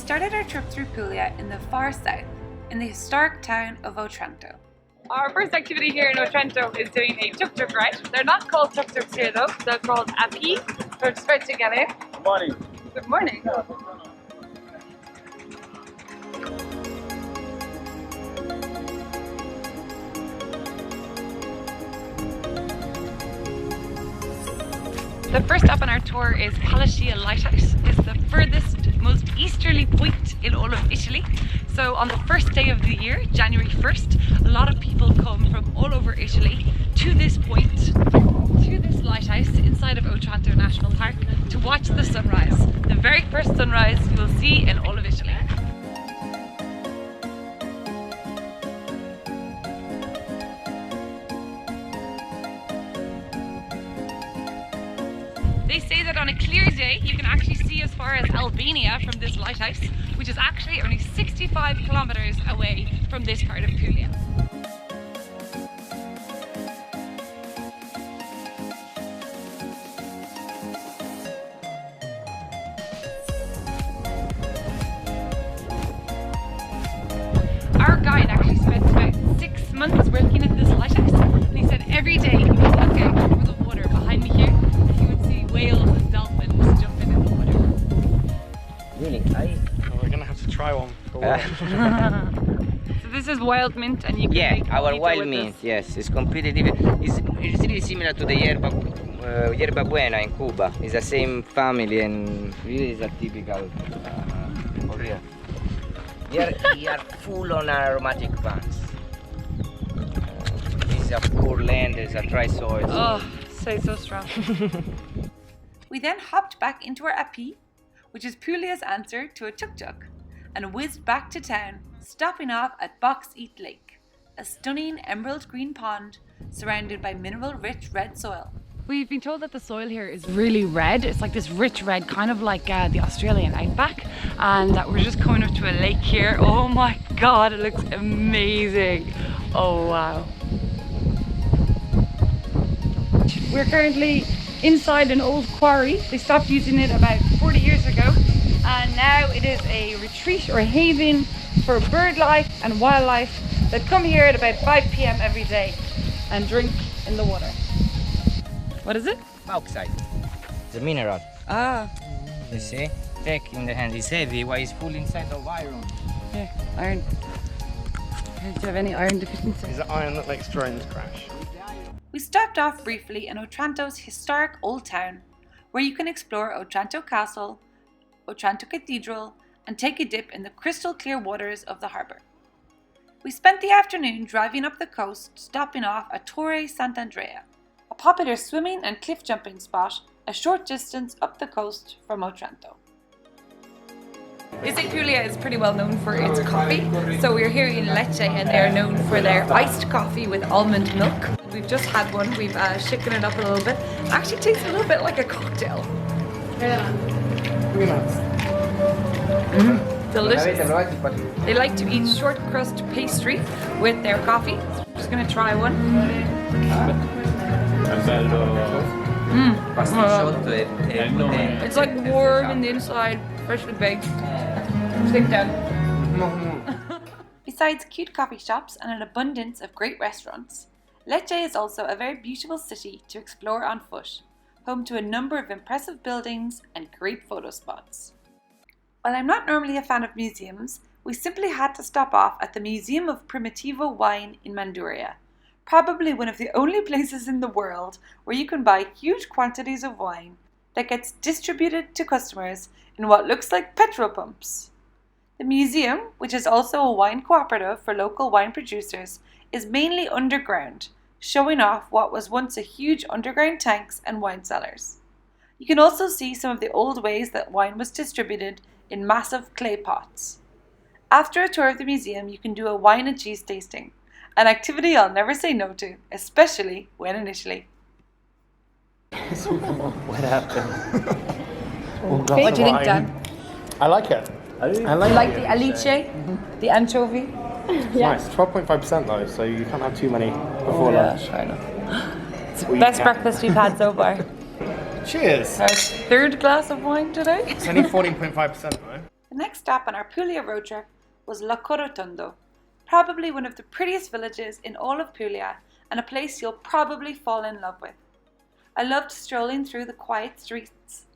started our trip through Puglia in the far south, in the historic town of Otranto. Our first activity here in Otranto is doing a Tuk Tuk ride. They're not called Tuk Tuks here though, they're called Api. So just about to get in. Good morning. Good morning. The first stop on our tour is Peleshyan Lighthouse. It's the furthest, most easterly point in all of Italy. So on the first day of the year, January 1st, a lot of people come from all over Italy to this point, to this lighthouse inside of Otranto National Park to watch the sunrise. The very first sunrise you will see in all of Italy. They say that on a clear day you can actually see as far as Albania from this lighthouse, which is actually only 65 kilometers away from this part of Puglia. Our guide actually spent about 6 months working at this lighthouse, and he said every day he would look out over the water behind me here. Whales and dolphins jumping in the water. Really? We're gonna have to try one. So this is wild mint, and you can make our mojito wild with mint. this. Yes, it's completely different. It's really similar to the yerba buena in Cuba. It's the same family and really is a typical for real. They are full on aromatic plants. This is a poor land. There's a dry soil. Oh, so strong. We then hopped back into our Api, which is Puglia's answer to a Tuk Tuk, and whizzed back to town, stopping off at Box Eat Lake, a stunning emerald green pond surrounded by mineral-rich red soil. We've been told that the soil here is really red. It's like this rich red, kind of like the Australian outback, and that we're just coming up to a lake here. Oh my god, it looks amazing. Oh wow. We're currently inside an old quarry. They stopped using it about 40 years ago, and now it is a retreat or a haven for bird life and wildlife that come here at about 5 p.m. every day and drink in the water. What is it? Bauxite. It's a mineral. Ah, You see? Thick in the hand. It's heavy. Why it's full inside of iron? yeah, iron. Do you have any iron deficiency? Is it iron that makes drones crash? We stopped off briefly in Otranto's historic old town, where you can explore Otranto Castle, Otranto Cathedral, and take a dip in the crystal clear waters of the harbour. We spent the afternoon driving up the coast, stopping off at Torre Sant'Andrea, a popular swimming and cliff jumping spot a short distance up the coast from Otranto. They say Puglia is pretty well known for its coffee, so we're here in Lecce and they're known for their iced coffee with almond milk. We've just had one, we've shaken it up a little bit. It actually tastes a little bit like a cocktail. Delicious. They like to eat short crust pastry with their coffee. So I'm just going to try one. It's like warm in the inside, freshly baked. Stick down. Besides cute coffee shops and an abundance of great restaurants, Lecce is also a very beautiful city to explore on foot, home to a number of impressive buildings and great photo spots. While I'm not normally a fan of museums, we simply had to stop off at the Museum of Primitivo Wine in Mandarin, probably one of the only places in the world where you can buy huge quantities of wine that gets distributed to customers in what looks like petrol pumps. The museum, which is also a wine cooperative for local wine producers, is mainly underground, showing off what was once a huge underground tanks and wine cellars. You can also see some of the old ways that wine was distributed in massive clay pots. After a tour of the museum, you can do a wine and cheese tasting, an activity I'll never say no to, especially when in Italy. What happened? What do you think, Dan? I like it. I You like the alice, the anchovy? It's nice. 12.5% though, so you can't have too many before lunch. I know. It's the best breakfast we've had so far. Cheers. Our third glass of wine today. It's only 14.5% though. The next stop on our Puglia road trip was Locorotondo, probably one of the prettiest villages in all of Puglia and a place you'll probably fall in love with. I loved strolling through the quiet streets,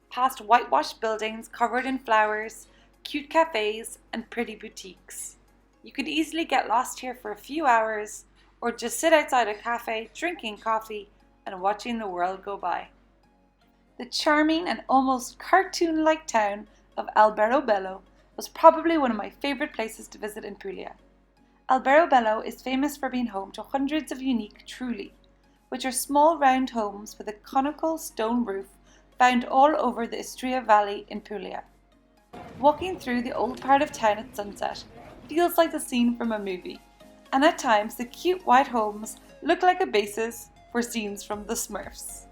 past whitewashed buildings covered in flowers, cute cafes and pretty boutiques. You could easily get lost here for a few hours or just sit outside a cafe drinking coffee and watching the world go by. The charming and almost cartoon-like town of Alberobello was probably one of my favourite places to visit in Puglia. Alberobello is famous for being home to hundreds of unique trulli, which are small round homes with a conical stone roof found all over the Istria Valley in Puglia. Walking through the old part of town at sunset feels like a scene from a movie, and at times the cute white homes look like a basis for scenes from the Smurfs.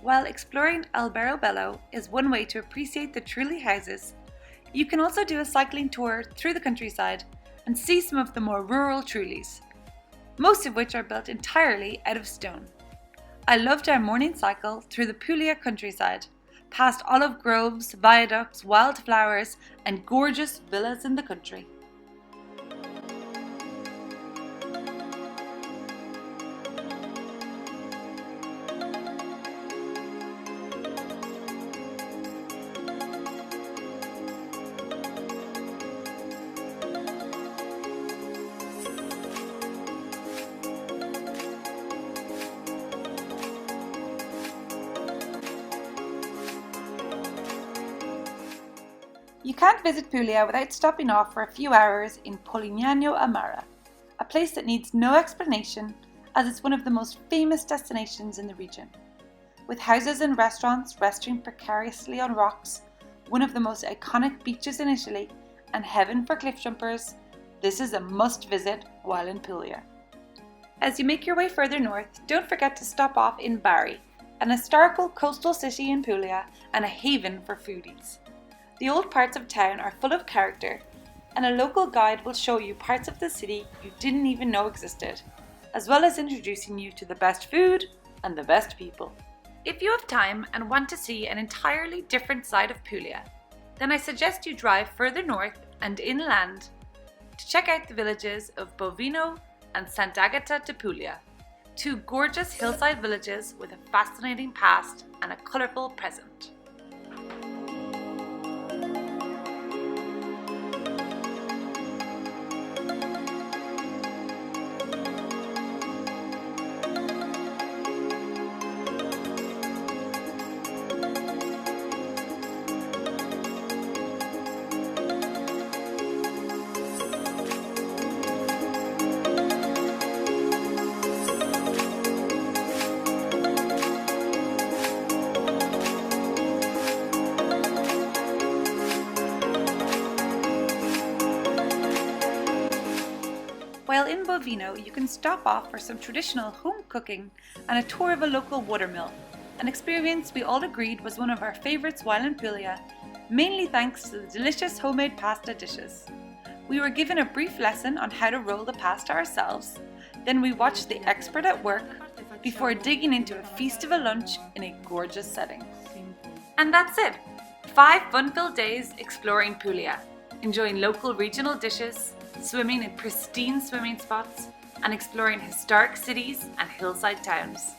While exploring Alberobello is one way to appreciate the trulli houses, you can also do a cycling tour through the countryside and see some of the more rural trullis, most of which are built entirely out of stone. I loved our morning cycle through the Puglia countryside, past olive groves, viaducts, wildflowers, and gorgeous villas in the country. You can't visit Puglia without stopping off for a few hours in Polignano a Mare, a place that needs no explanation as it's one of the most famous destinations in the region. With houses and restaurants resting precariously on rocks, one of the most iconic beaches in Italy, and heaven for cliff jumpers, this is a must visit while in Puglia. As you make your way further north, don't forget to stop off in Bari, an historical coastal city in Puglia and a haven for foodies. The old parts of town are full of character, and a local guide will show you parts of the city you didn't even know existed, as well as introducing you to the best food and the best people. If you have time and want to see an entirely different side of Puglia, then I suggest you drive further north and inland to check out the villages of Bovino and Sant Agata de Puglia, two gorgeous hillside villages with a fascinating past and a colourful present. While in Bovino, you can stop off for some traditional home cooking and a tour of a local watermill, an experience we all agreed was one of our favourites while in Puglia, mainly thanks to the delicious homemade pasta dishes. We were given a brief lesson on how to roll the pasta ourselves, then we watched the expert at work before digging into a feast of a lunch in a gorgeous setting. And that's it! 5 fun-filled days exploring Puglia, enjoying local regional dishes, swimming in pristine swimming spots, and exploring historic cities and hillside towns.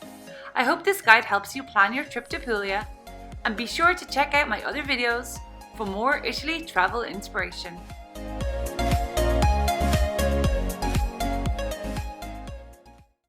I hope this guide helps you plan your trip to Puglia, and be sure to check out my other videos for more Italy travel inspiration.